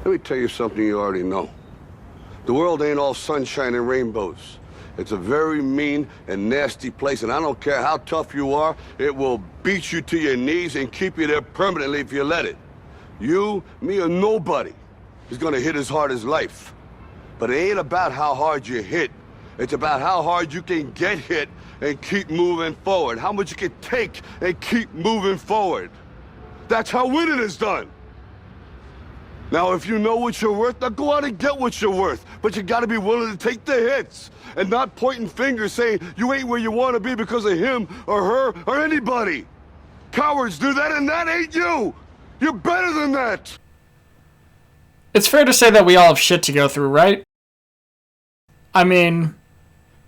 Let me tell you something you already know. The world ain't all sunshine and rainbows. It's a very mean and nasty place, and I don't care how tough you are, it will beat you to your knees and keep you there permanently if you let it. You, me, or nobody is gonna hit as hard as life. But it ain't about how hard you hit. It's about how hard you can get hit and keep moving forward. How much you can take and keep moving forward. That's how winning is done. Now, if you know what you're worth, now go out and get what you're worth. But you gotta be willing to take the hits and not pointing fingers saying you ain't where you wanna be because of him or her or anybody. Cowards do that, and that ain't you. You're better than that. It's fair to say that we all have shit to go through, right? I mean,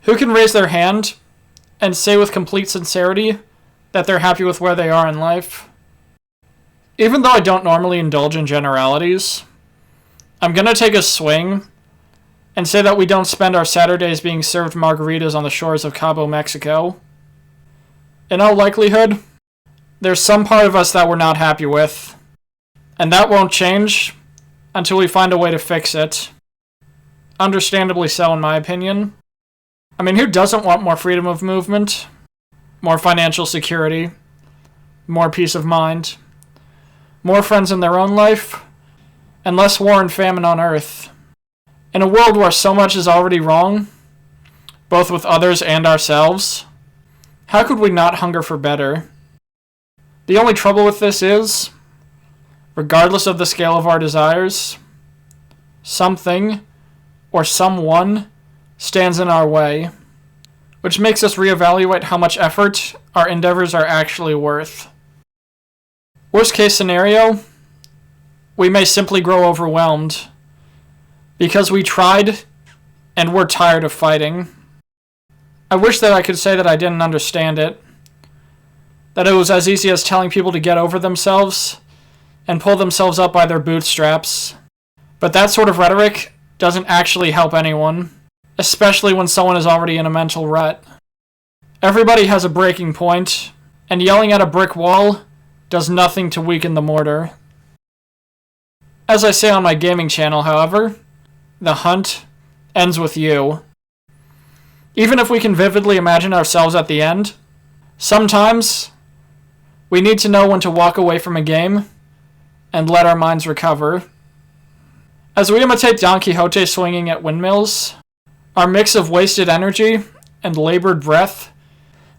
who can raise their hand and say with complete sincerity that they're happy with where they are in life? Even though I don't normally indulge in generalities, I'm gonna take a swing and say that we don't spend our Saturdays being served margaritas on the shores of Cabo, Mexico. In all likelihood, there's some part of us that we're not happy with, and that won't change until we find a way to fix it. Understandably so, in my opinion. I mean, who doesn't want more freedom of movement, more financial security, more peace of mind, more friends in their own life, and less war and famine on Earth? In a world where so much is already wrong, both with others and ourselves, how could we not hunger for better? The only trouble with this is, regardless of the scale of our desires, something or someone stands in our way, which makes us reevaluate how much effort our endeavors are actually worth. Worst case scenario, we may simply grow overwhelmed because we tried and we're tired of fighting. I wish that I could say that I didn't understand it, that it was as easy as telling people to get over themselves and pull themselves up by their bootstraps. But that sort of rhetoric doesn't actually help anyone, especially when someone is already in a mental rut. Everybody has a breaking point, and yelling at a brick wall does nothing to weaken the mortar. As I say on my gaming channel, however, the hunt ends with you. Even if we can vividly imagine ourselves at the end, sometimes we need to know when to walk away from a game and let our minds recover. As we imitate Don Quixote swinging at windmills, our mix of wasted energy and labored breath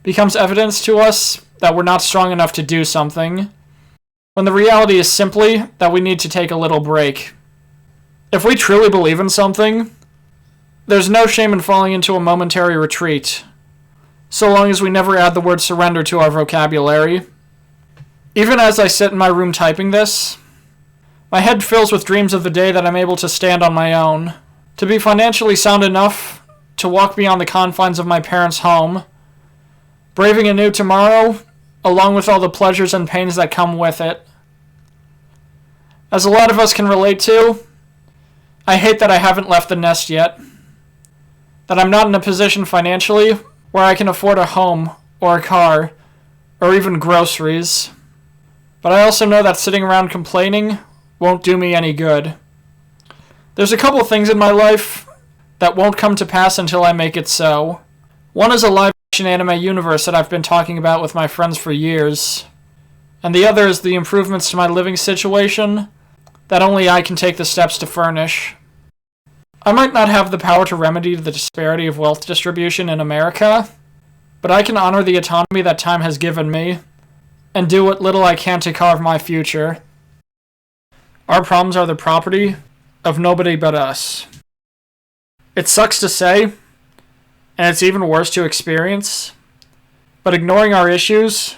becomes evidence to us that we're not strong enough to do something, when the reality is simply that we need to take a little break. If we truly believe in something, there's no shame in falling into a momentary retreat, so long as we never add the word surrender to our vocabulary. Even as I sit in my room typing this, my head fills with dreams of the day that I'm able to stand on my own, to be financially sound enough to walk beyond the confines of my parents' home, braving a new tomorrow, along with all the pleasures and pains that come with it. As a lot of us can relate to, I hate that I haven't left the nest yet, that I'm not in a position financially where I can afford a home or a car or even groceries. But I also know that sitting around complaining won't do me any good. There's a couple things in my life that won't come to pass until I make it so. One is a live-action anime universe that I've been talking about with my friends for years, and the other is the improvements to my living situation that only I can take the steps to furnish. I might not have the power to remedy the disparity of wealth distribution in America, but I can honor the autonomy that time has given me, and do what little I can to carve my future. Our problems are the property of nobody but us. It sucks to say, and it's even worse to experience, but ignoring our issues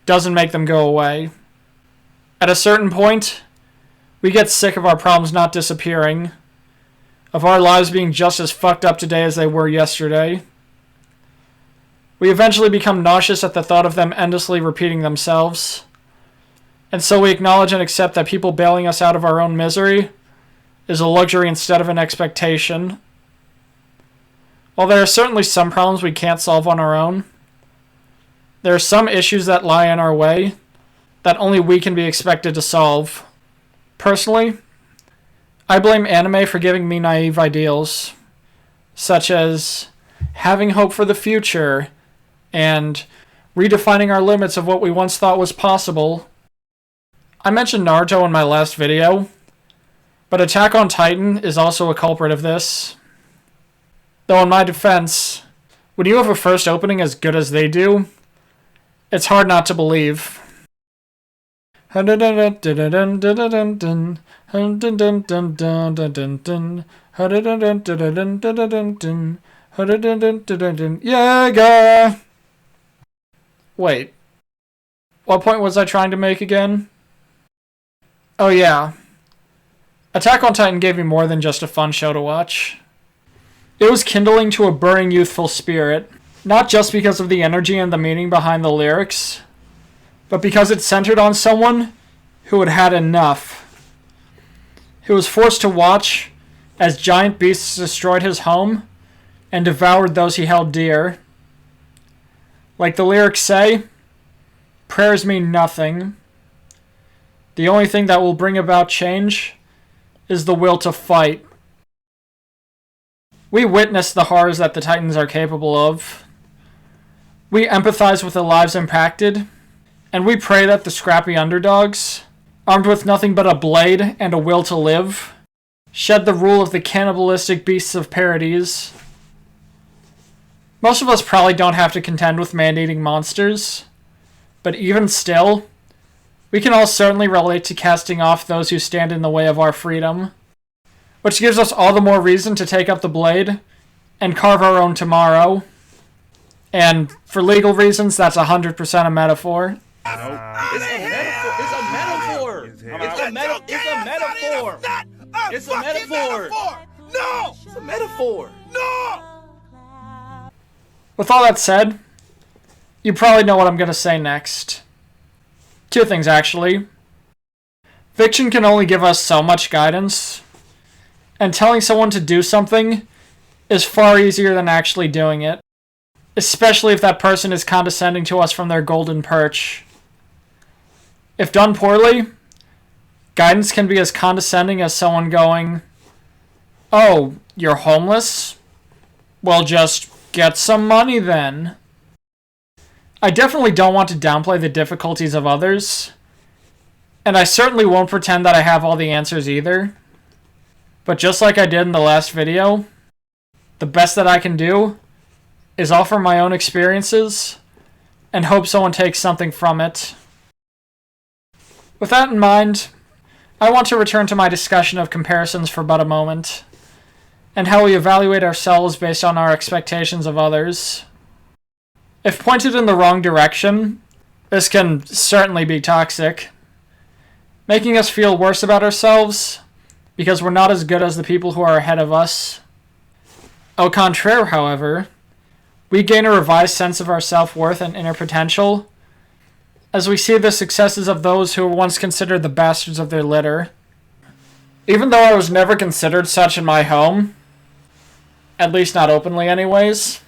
doesn't make them go away. At a certain point, we get sick of our problems not disappearing, of our lives being just as fucked up today as they were yesterday. We eventually become nauseous at the thought of them endlessly repeating themselves, and so we acknowledge and accept that people bailing us out of our own misery is a luxury instead of an expectation. While there are certainly some problems we can't solve on our own, there are some issues that lie in our way that only we can be expected to solve. Personally, I blame anime for giving me naive ideals, such as having hope for the future and redefining our limits of what we once thought was possible. I mentioned Naruto in my last video, but Attack on Titan is also a culprit of this. Though in my defense, when you have a first opening as good as they do, it's hard not to believe. Yeah, wait. What point was I trying to make again? Oh yeah. Attack on Titan gave me more than just a fun show to watch. It was kindling to a burning youthful spirit, not just because of the energy and the meaning behind the lyrics, but because it centered on someone who had had enough. Who was forced to watch as giant beasts destroyed his home and devoured those he held dear. Like the lyrics say, prayers mean nothing. The only thing that will bring about change is the will to fight. We witness the horrors that the Titans are capable of. We empathize with the lives impacted, and we pray that the scrappy underdogs, armed with nothing but a blade and a will to live, shed the rule of the cannibalistic beasts of Paradise. Most of us probably don't have to contend with man-eating monsters, but even still, we can all certainly relate to casting off those who stand in the way of our freedom, which gives us all the more reason to take up the blade and carve our own tomorrow. And for legal reasons, that's 100% a metaphor. It's a metaphor. It's a metaphor. It's a metaphor. No! It's a metaphor. No! With all that said, you probably know what I'm going to say next. Two things, actually. Fiction can only give us so much guidance, and telling someone to do something is far easier than actually doing it, especially if that person is condescending to us from their golden perch. If done poorly, guidance can be as condescending as someone going, "Oh, you're homeless? Well, just get some money then." I definitely don't want to downplay the difficulties of others, and I certainly won't pretend that I have all the answers either. But just like I did in the last video, the best that I can do is offer my own experiences and hope someone takes something from it. With that in mind, I want to return to my discussion of comparisons for but a moment, and how we evaluate ourselves based on our expectations of others. If pointed in the wrong direction, this can certainly be toxic, making us feel worse about ourselves because we're not as good as the people who are ahead of us. Au contraire, however, we gain a revised sense of our self-worth and inner potential as we see the successes of those who were once considered the bastards of their litter. Even though I was never considered such in my home, at least not openly anyways,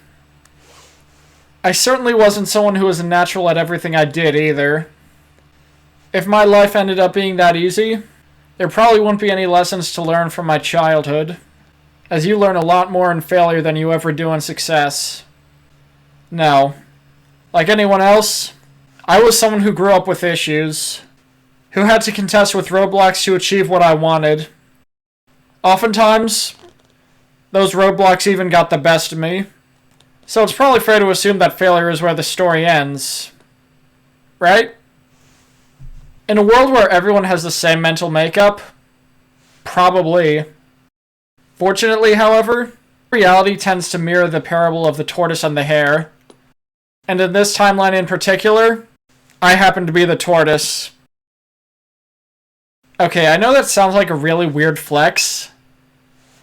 I certainly wasn't someone who was a natural at everything I did either. If my life ended up being that easy, there probably wouldn't be any lessons to learn from my childhood, as you learn a lot more in failure than you ever do in success. No. Like anyone else, I was someone who grew up with issues, who had to contest with roadblocks to achieve what I wanted. Oftentimes, those roadblocks even got the best of me, so it's probably fair to assume that failure is where the story ends. Right? In a world where everyone has the same mental makeup, probably. Fortunately, however, reality tends to mirror the parable of the tortoise and the hare. And in this timeline in particular, I happen to be the tortoise. Okay, I know that sounds like a really weird flex,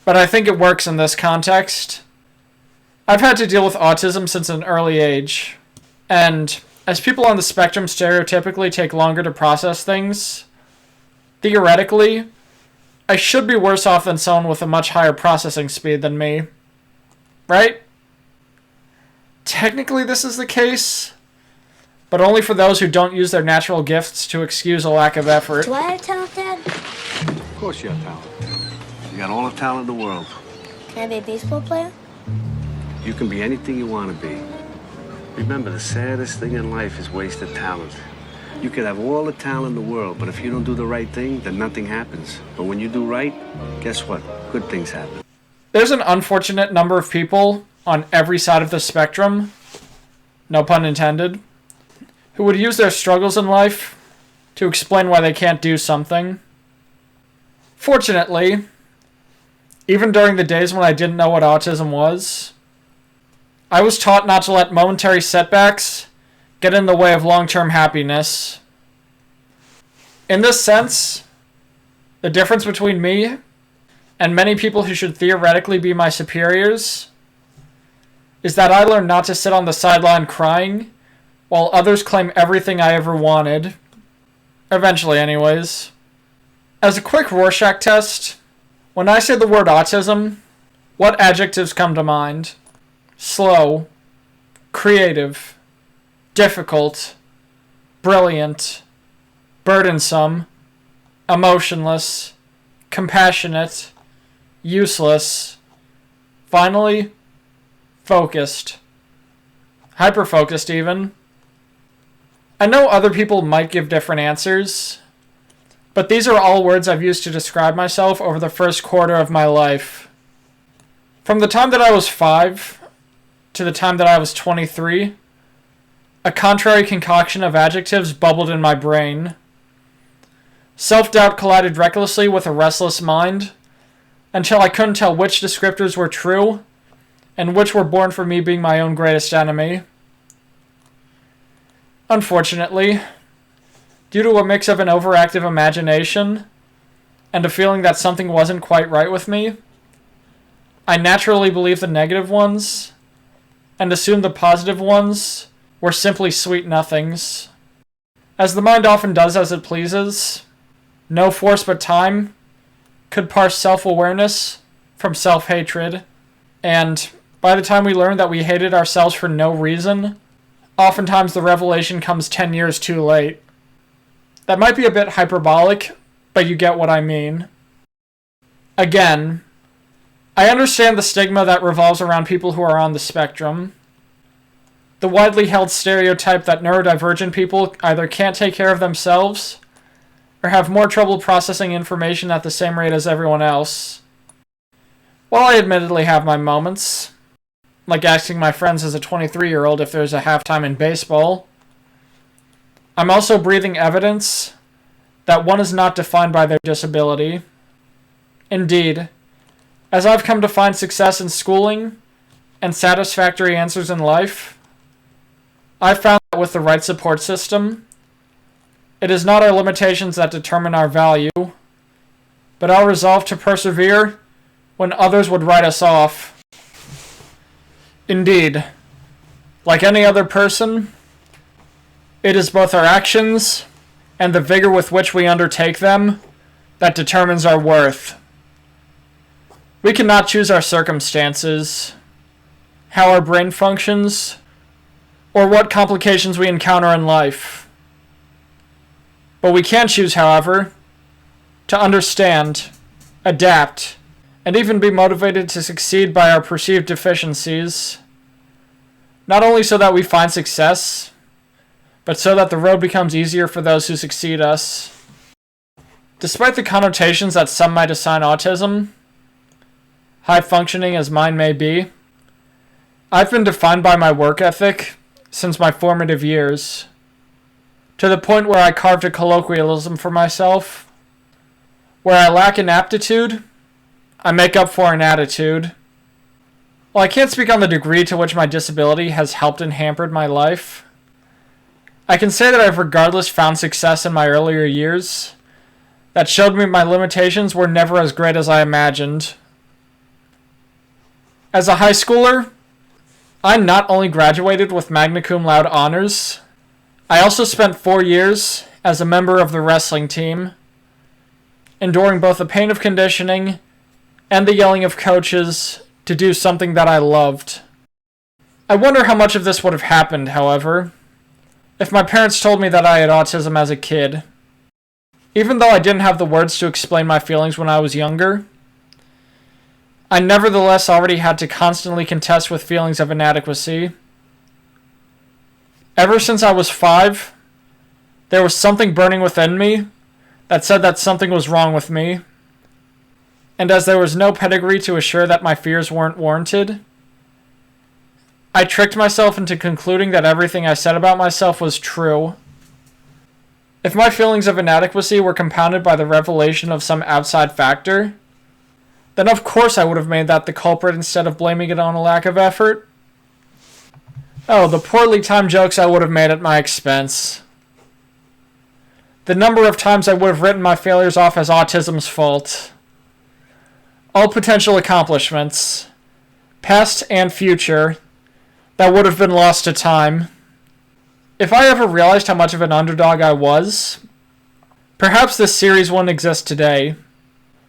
but I think it works in this context. I've had to deal with autism since an early age, and as people on the spectrum stereotypically take longer to process things, theoretically, I should be worse off than someone with a much higher processing speed than me. Right? Technically this is the case, but only for those who don't use their natural gifts to excuse a lack of effort. Do I have talent, Dad? Of course you have talent. You got all the talent in the world. Can I be a baseball player? You can be anything you want to be. Remember, the saddest thing in life is wasted talent. You could have all the talent in the world, but if you don't do the right thing, then nothing happens. But when you do right, guess what? Good things happen. There's an unfortunate number of people on every side of the spectrum, no pun intended, who would use their struggles in life to explain why they can't do something. Fortunately, even during the days when I didn't know what autism was, I was taught not to let momentary setbacks get in the way of long-term happiness. In this sense, the difference between me and many people who should theoretically be my superiors is that I learned not to sit on the sideline crying while others claim everything I ever wanted. Eventually, anyways. As a quick Rorschach test, when I say the word autism, what adjectives come to mind? Slow, creative, difficult, brilliant, burdensome, emotionless, compassionate, useless, finally, focused. Hyper-focused, even. I know other people might give different answers, but these are all words I've used to describe myself over the first quarter of my life. From the time that I was 5 to the time that I was 23, a contrary concoction of adjectives bubbled in my brain. Self-doubt collided recklessly with a restless mind, until I couldn't tell which descriptors were true, and which were born from me being my own greatest enemy. Unfortunately, due to a mix of an overactive imagination and a feeling that something wasn't quite right with me, I naturally believed the negative ones and assumed the positive ones were simply sweet nothings. As the mind often does as it pleases, no force but time could parse self-awareness from self-hatred, and by the time we learned that we hated ourselves for no reason, oftentimes the revelation comes 10 years too late. That might be a bit hyperbolic, but you get what I mean. Again, I understand the stigma that revolves around people who are on the spectrum. The widely held stereotype that neurodivergent people either can't take care of themselves or have more trouble processing information at the same rate as everyone else. While I admittedly have my moments, like asking my friends as a 23-year-old if there's a halftime in baseball, I'm also breathing evidence that one is not defined by their disability. Indeed, as I've come to find success in schooling and satisfactory answers in life, I've found that with the right support system, it is not our limitations that determine our value, but our resolve to persevere when others would write us off. Indeed, like any other person, it is both our actions and the vigor with which we undertake them that determines our worth. We cannot choose our circumstances, how our brain functions, or what complications we encounter in life. But we can choose, however, to understand, adapt, and even be motivated to succeed by our perceived deficiencies, not only so that we find success, but so that the road becomes easier for those who succeed us. Despite the connotations that some might assign autism, high functioning as mine may be, I've been defined by my work ethic since my formative years, to the point where I carved a colloquialism for myself. Where I lack an aptitude, I make up for an attitude. While I can't speak on the degree to which my disability has helped and hampered my life, I can say that I've regardless found success in my earlier years that showed me my limitations were never as great as I imagined. As a high schooler, I not only graduated with magna cum laude honors, I also spent 4 years as a member of the wrestling team, enduring both the pain of conditioning and the yelling of coaches to do something that I loved. I wonder how much of this would have happened, however, if my parents told me that I had autism as a kid. Even though I didn't have the words to explain my feelings when I was younger, I nevertheless already had to constantly contest with feelings of inadequacy. Ever since I was 5, there was something burning within me that said that something was wrong with me. And as there was no pedigree to assure that my fears weren't warranted, I tricked myself into concluding that everything I said about myself was true. If my feelings of inadequacy were compounded by the revelation of some outside factor, then of course I would have made that the culprit instead of blaming it on a lack of effort. Oh, the poorly timed jokes I would have made at my expense. The number of times I would have written my failures off as autism's fault. All potential accomplishments, past and future, that would have been lost to time. If I ever realized how much of an underdog I was, perhaps this series wouldn't exist today.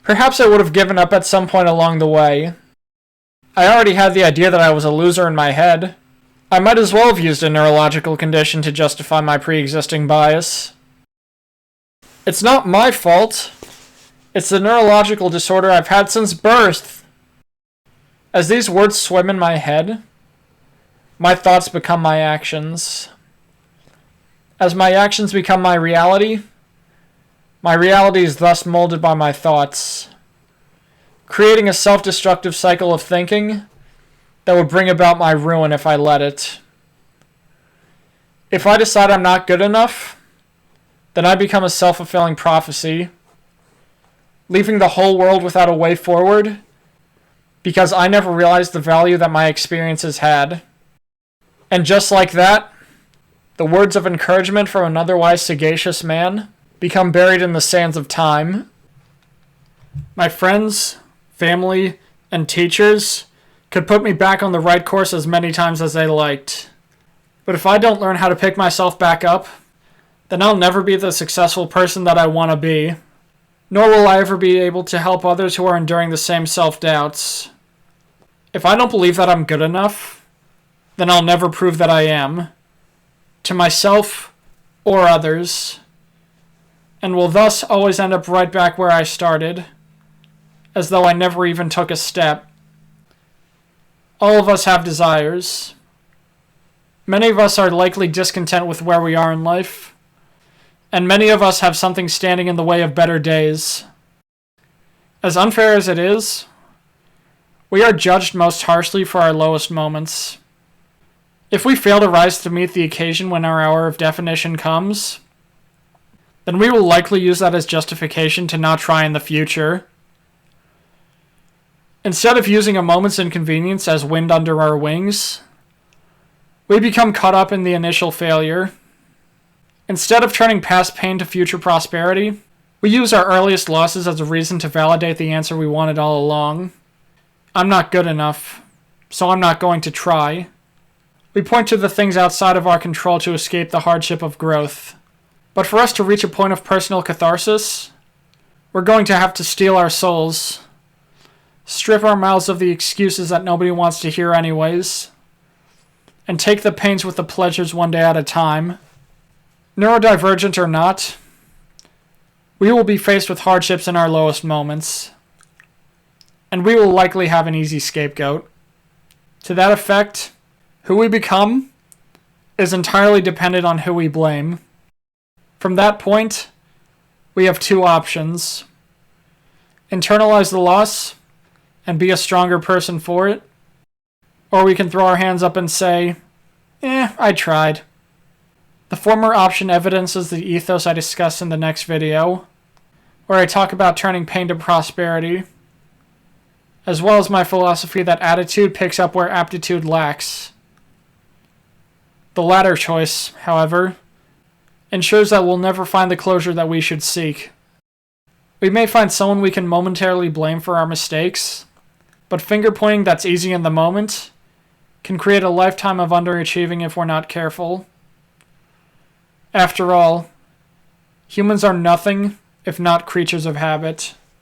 Perhaps I would have given up at some point along the way. I already had the idea that I was a loser in my head. I might as well have used a neurological condition to justify my pre-existing bias. It's not my fault. It's the neurological disorder I've had since birth. As these words swim in my head, my thoughts become my actions. As my actions become my reality is thus molded by my thoughts, creating a self-destructive cycle of thinking that would bring about my ruin if I let it. If I decide I'm not good enough, then I become a self-fulfilling prophecy, leaving the whole world without a way forward because I never realized the value that my experiences had. And just like that, the words of encouragement from an otherwise sagacious man become buried in the sands of time. My friends, family, and teachers could put me back on the right course as many times as they liked. But if I don't learn how to pick myself back up, then I'll never be the successful person that I want to be. Nor will I ever be able to help others who are enduring the same self-doubts. If I don't believe that I'm good enough, then I'll never prove that I am, to myself or others, and will thus always end up right back where I started, as though I never even took a step. All of us have desires. Many of us are likely discontent with where we are in life, and many of us have something standing in the way of better days. As unfair as it is, we are judged most harshly for our lowest moments. If we fail to rise to meet the occasion when our hour of definition comes, then we will likely use that as justification to not try in the future. Instead of using a moment's inconvenience as wind under our wings, we become caught up in the initial failure. Instead of turning past pain to future prosperity, we use our earliest losses as a reason to validate the answer we wanted all along. I'm not good enough, so I'm not going to try. We point to the things outside of our control to escape the hardship of growth. But for us to reach a point of personal catharsis, we're going to have to steel our souls, strip our mouths of the excuses that nobody wants to hear anyways, and take the pains with the pleasures one day at a time. Neurodivergent or not, we will be faced with hardships in our lowest moments, and we will likely have an easy scapegoat. To that effect, who we become is entirely dependent on who we blame. From that point, we have two options: internalize the loss and be a stronger person for it, or we can throw our hands up and say, I tried. The former option evidences the ethos I discuss in the next video, where I talk about turning pain to prosperity, as well as my philosophy that attitude picks up where aptitude lacks. The latter choice, however, ensures that we'll never find the closure that we should seek. We may find someone we can momentarily blame for our mistakes, but finger-pointing that's easy in the moment can create a lifetime of underachieving if we're not careful. After all, humans are nothing if not creatures of habit.